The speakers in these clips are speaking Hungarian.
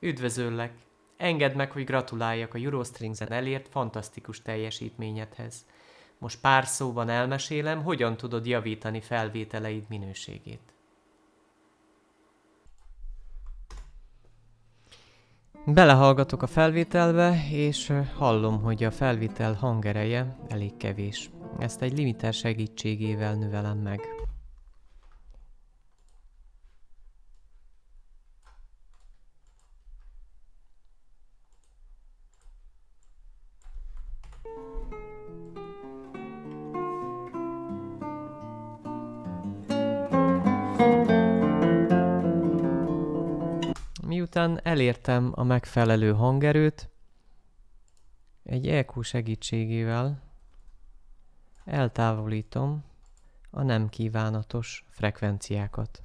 Üdvözöllek! Engedd meg, hogy gratuláljak a Eurostrings-en elért fantasztikus teljesítményedhez. Most pár szóban elmesélem, hogyan tudod javítani felvételeid minőségét. Belehallgatok a felvételbe, és hallom, hogy a felvétel hangereje elég kevés. Ezt egy limiter segítségével növelem meg. Miután elértem a megfelelő hangerőt, egy EQ segítségével eltávolítom a nem kívánatos frekvenciákat.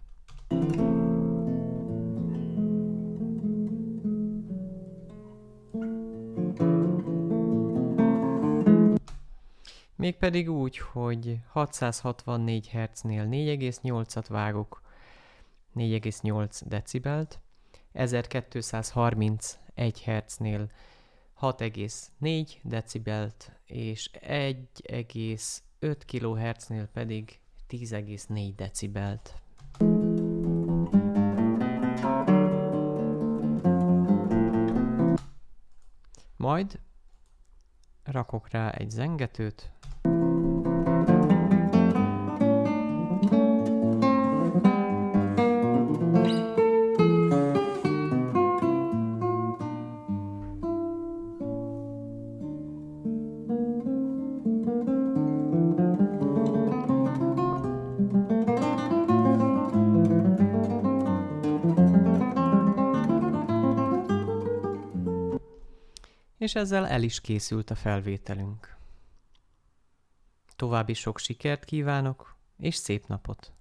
Mégpedig úgy, hogy 664 Hz-nél 4,8-at vágok, 4,8 decibelt, 1231 Hz-nél 6,4 decibelt, és 1,5 kHz-nél pedig 10,4 decibelt. Majd rakok rá egy zengetőt, és ezzel el is készült a felvételünk. További sok sikert kívánok, és szép napot!